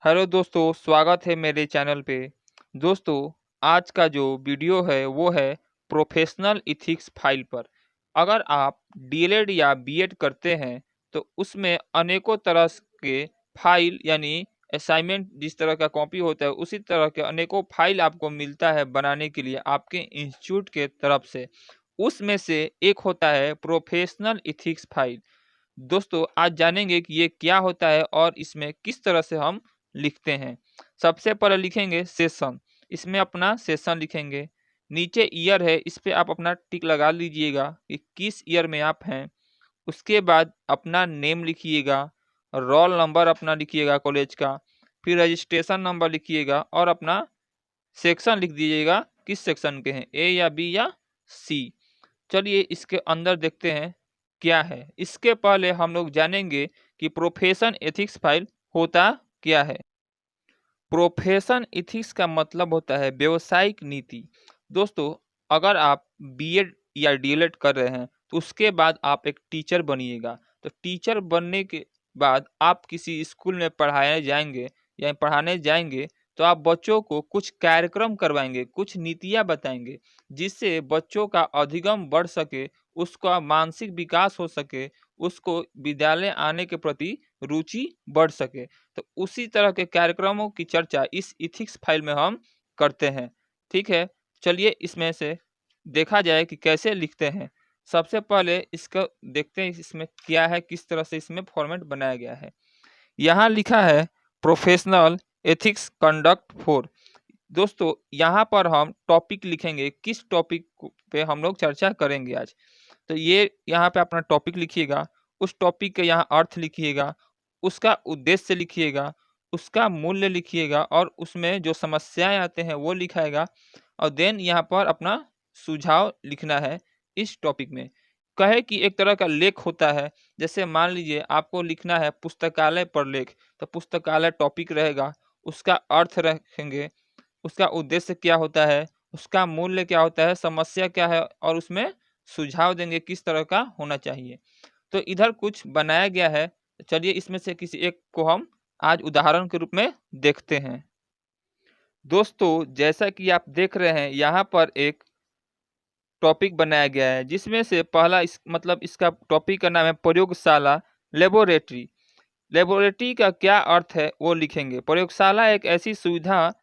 Hello दोस्तों, स्वागत है मेरे चैनल पे। दोस्तों, आज का जो वीडियो है वो है प्रोफेशनल इथिक्स फाइल पर। अगर आप डीएलएड या बीएड करते हैं तो उसमें अनेकों तरह के फाइल यानी असाइनमेंट जिस तरह का कॉपी होता है उसी तरह के अनेकों फाइल आपको मिलता है बनाने के लिए आपके इंस्टीट्यूट के तरफ से। उसमें से एक होता है प्रोफेशनल इथिक्स फाइल। दोस्तों, आज जानेंगे कि ये क्या होता है और इसमें किस तरह से हम लिखते हैं। सबसे पहले लिखेंगे सेशन। इसमें अपना सेशन लिखेंगे। नीचे ईयर है, इस पे आप अपना टिक लगा लीजिएगा कि किस ईयर में आप हैं। उसके बाद अपना नेम लिखिएगा, रोल नंबर अपना लिखिएगा कॉलेज का, फिर रजिस्ट्रेशन नंबर लिखिएगा और अपना सेक्शन लिख दीजिएगा किस सेक्शन के हैं, ए या बी या सी। चलिए इसके अंदर देखते हैं क्या है। इसके पहले हम लोग जानेंगे कि प्रोफेशन एथिक्स फाइल होता क्या है। प्रोफेशन एथिक्स का मतलब होता है व्यवसायिक नीति। दोस्तों, अगर आप बीएड या डीएलएड कर रहे हैं तो उसके बाद आप एक टीचर बनिएगा। तो टीचर बनने के बाद आप किसी स्कूल में पढ़ाए जाएंगे या पढ़ाने जाएंगे तो आप बच्चों को कुछ कार्यक्रम करवाएंगे, कुछ नीतियां बताएंगे जिससे बच्चों का अधिगम बढ़ सके, उसका मानसिक विकास हो सके, उसको विद्यालय आने के प्रति रुचि बढ़ सके। तो उसी तरह के कार्यक्रमों की चर्चा इस इथिक्स फाइल में हम करते हैं। ठीक है, चलिए इसमें से देखा जाए कि कैसे लिखते हैं। सबसे पहले इसको देखते हैं इसमें क्या है, किस तरह से इसमें फॉर्मेट बनाया गया है। यहाँ लिखा है प्रोफेशनल एथिक्स कंडक्ट फॉर। दोस्तों, यहाँ पर हम टॉपिक लिखेंगे, किस टॉपिक पे हम लोग चर्चा करेंगे आज। तो ये यहाँ पे अपना टॉपिक लिखिएगा, उस टॉपिक के यहाँ अर्थ लिखिएगा, उसका उद्देश्य लिखिएगा, उसका मूल्य लिखिएगा और उसमें जो समस्याएं आते हैं वो लिखाएगा। और देन यहाँ पर अपना सुझाव लिखना है इस टॉपिक में। कहे कि एक तरह का लेख होता है, जैसे मान लीजिए आपको लिखना है पुस्तकालय पर लेख, तो पुस्तकालय टॉपिक रहेगा, उसका अर्थ रखेंगे, उसका उद्देश्य क्या होता है, उसका मूल्य क्या होता है, समस्या क्या है और उसमें सुझाव देंगे किस तरह का होना चाहिए। तो इधर कुछ बनाया गया है। चलिए इसमें से किसी एक को हम आज उदाहरण के रूप में देखते हैं। दोस्तों, जैसा कि आप देख रहे हैं यहाँ पर एक टॉपिक बनाया गया है जिसमें से पहला इसका टॉपिक का नाम है प्रयोगशाला, लेबोरेटरी। लेबोरेटरी का क्या अर्थ है वो लिखेंगे। प्रयोगशाला एक ऐसी सुविधा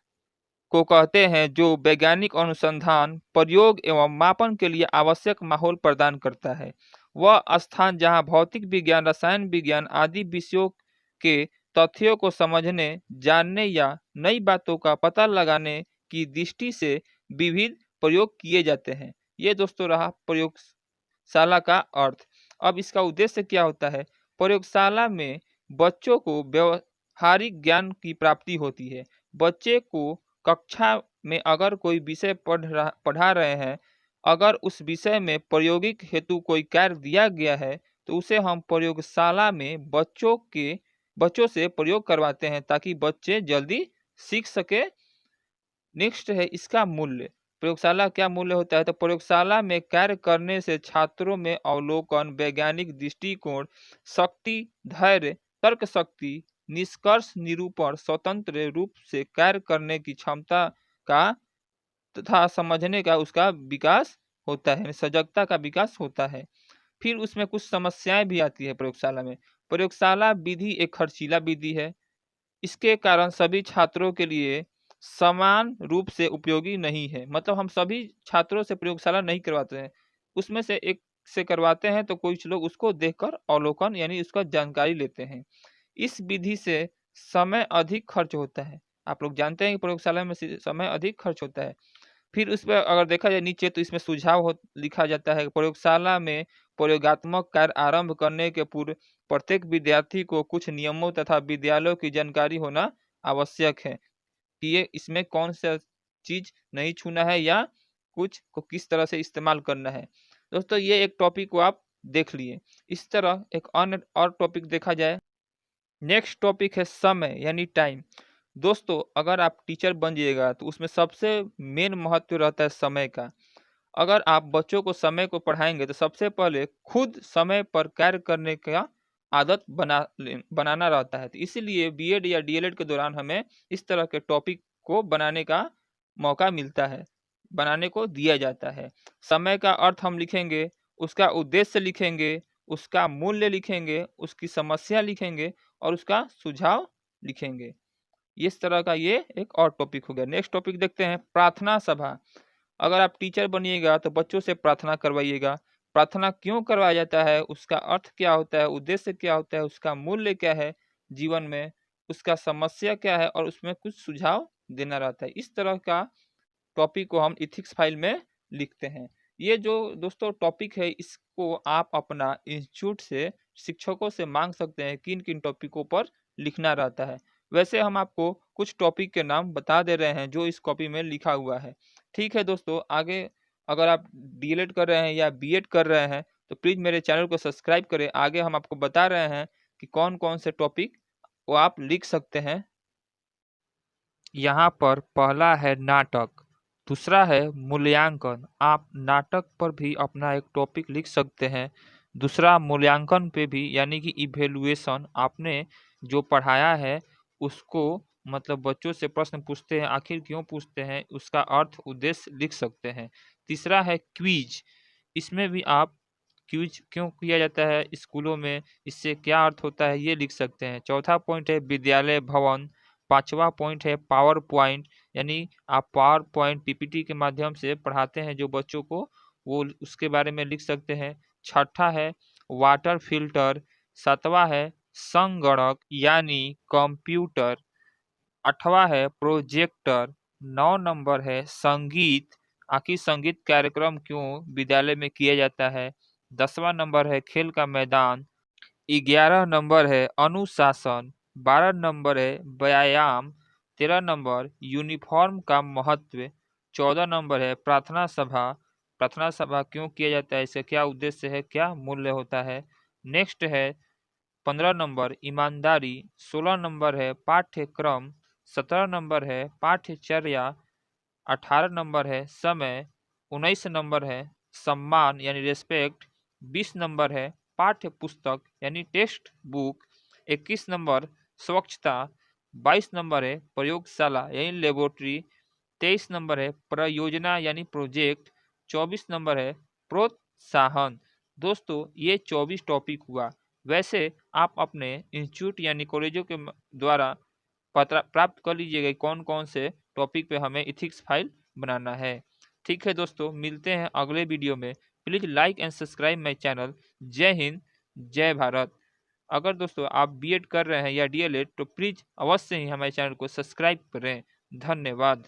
को कहते हैं जो वैज्ञानिक अनुसंधान, प्रयोग एवं मापन के लिए आवश्यक माहौल प्रदान करता है। वह स्थान जहां भौतिक विज्ञान, रसायन विज्ञान आदि विषयों के तथ्यों को समझने, जानने या नई बातों का पता लगाने की दृष्टि से विविध प्रयोग किए जाते हैं। ये दोस्तों रहा प्रयोगशाला का अर्थ। अब इसका उद्देश्य क्या होता है। प्रयोगशाला में बच्चों को व्यवहारिक ज्ञान की प्राप्ति होती है। बच्चे को कक्षा में अगर कोई विषय पढ़ा रहे हैं, अगर उस विषय में प्रायोगिक हेतु कोई कार्य दिया गया है तो उसे हम प्रयोगशाला में बच्चों से प्रयोग करवाते हैं ताकि बच्चे जल्दी सीख सके। नेक्स्ट है इसका मूल्य। प्रयोगशाला क्या मूल्य होता है। तो प्रयोगशाला में कार्य करने से छात्रों में अवलोकन, वैज्ञानिक दृष्टिकोण, शक्ति, धैर्य, तर्क शक्ति, निष्कर्ष निरूपण, स्वतंत्र रूप से कार्य करने की क्षमता का तथा समझने का उसका विकास होता है, सजगता का विकास होता है। फिर उसमें कुछ समस्याएं भी आती है प्रयोगशाला में। प्रयोगशाला विधि एक खर्चीला विधि है। इसके कारण सभी छात्रों के लिए समान रूप से उपयोगी नहीं है। मतलब हम सभी छात्रों से प्रयोगशाला नहीं करवाते हैं, उसमें से एक से करवाते हैं तो कुछ लोग उसको देखकर अवलोकन यानी उसका जानकारी लेते हैं। इस विधि से समय अधिक खर्च होता है। आप लोग जानते हैं कि प्रयोगशाला में समय अधिक खर्च होता है। फिर उस पर अगर देखा जाए नीचे तो इसमें सुझाव लिखा जाता है। प्रयोगशाला में प्रयोगात्मक कार्य आरंभ करने के पूर्व प्रत्येक विद्यार्थी को कुछ नियमों तथा विद्यालयों की जानकारी होना आवश्यक है कि ये इसमें कौन सा चीज नहीं छूना है या कुछ को किस तरह से इस्तेमाल करना है। दोस्तों, ये एक टॉपिक को आप देख लिए। इस तरह एक अन्य और टॉपिक देखा जाए। नेक्स्ट टॉपिक है समय यानी टाइम। दोस्तों, अगर आप टीचर बन जाइएगा तो उसमें सबसे मेन महत्व रहता है समय का। अगर आप बच्चों को समय को पढ़ाएंगे तो सबसे पहले खुद समय पर कार्य करने का आदत बनाना रहता है। तो इसीलिए बीएड या डीएलएड के दौरान हमें इस तरह के टॉपिक को बनाने का मौका मिलता है, बनाने को दिया जाता है। समय का अर्थ हम लिखेंगे, उसका उद्देश्य लिखेंगे, उसका मूल्य लिखेंगे, उसकी समस्या लिखेंगे और उसका सुझाव लिखेंगे। इस तरह का ये एक और टॉपिक हो गया। नेक्स्ट टॉपिक देखते हैं, प्रार्थना सभा। अगर आप टीचर बनिएगा तो बच्चों से प्रार्थना करवाइएगा। प्रार्थना क्यों करवाया जाता है, उसका अर्थ क्या होता है, उद्देश्य क्या होता है, उसका मूल्य क्या है जीवन में, उसका समस्या क्या है और उसमें कुछ सुझाव देना रहता है। इस तरह का टॉपिक को हम इथिक्स फाइल में लिखते हैं। ये जो दोस्तों टॉपिक है, इसको आप अपना इंस्टीट्यूट से शिक्षकों से मांग सकते हैं किन किन टॉपिकों पर लिखना रहता है। वैसे हम आपको कुछ टॉपिक के नाम बता दे रहे हैं जो इस कॉपी में लिखा हुआ है। ठीक है दोस्तों, आगे अगर आप डीएलएड कर रहे हैं या बीएड कर रहे हैं तो प्लीज़ मेरे चैनल को सब्सक्राइब करें। आगे हम आपको बता रहे हैं कि कौन कौन से टॉपिक वो आप लिख सकते हैं। यहाँ पर पहला है नाटक, दूसरा है मूल्यांकन। आप नाटक पर भी अपना एक टॉपिक लिख सकते हैं। दूसरा मूल्यांकन पे भी, यानी कि इवेलुएशन, आपने जो पढ़ाया है उसको मतलब बच्चों से प्रश्न पूछते हैं, आखिर क्यों पूछते हैं, उसका अर्थ उद्देश्य लिख सकते हैं। तीसरा है क्विज, इसमें भी आप क्विज क्यों किया जाता है स्कूलों में, इससे क्या अर्थ होता है, ये लिख सकते हैं। चौथा पॉइंट है विद्यालय भवन। पांचवा पॉइंट है पावर पॉइंट, यानी आप पावर पॉइंट पीपीटी के माध्यम से पढ़ाते हैं जो बच्चों को, वो उसके बारे में लिख सकते हैं। छठा है वाटर फिल्टर। सातवां है संगणक यानी कंप्यूटर। आठवां है प्रोजेक्टर। 9 नंबर है संगीत, आखिर संगीत कार्यक्रम क्यों विद्यालय में किया जाता है। 10वां नंबर है खेल का मैदान। 11 नंबर है अनुशासन। 12 नंबर है व्यायाम। 13 नंबर यूनिफॉर्म का महत्व। 14 नंबर है प्रार्थना सभा, प्रार्थना सभा क्यों किया जाता है, इससे क्या उद्देश्य है, क्या मूल्य होता है। नेक्स्ट है 15 नंबर ईमानदारी। 16 नंबर है पाठ्यक्रम। 17 नंबर है पाठ्यचर्या। 18 नंबर है समय। 19 नंबर है सम्मान यानी रेस्पेक्ट। 20 नंबर है पाठ्य पुस्तक यानी टेक्स्ट बुक। 21 नंबर स्वच्छता। 22 नंबर है प्रयोगशाला यानी लेबोरेटरी। 23 नंबर है प्रयोजना यानी प्रोजेक्ट। 24 नंबर है प्रोत्साहन। दोस्तों ये 24 टॉपिक हुआ। वैसे आप अपने इंस्टीट्यूट यानी कॉलेजों के द्वारा पता प्राप्त कर लीजिएगा कौन कौन से टॉपिक पे हमें इथिक्स फाइल बनाना है। ठीक है दोस्तों, मिलते हैं अगले वीडियो में। Please like and subscribe my channel. जय हिंद, जय भारत। अगर दोस्तों आप बीएड कर रहे हैं या डीएलएड तो प्लीज़ अवश्य ही हमारे चैनल को सब्सक्राइब करें। धन्यवाद।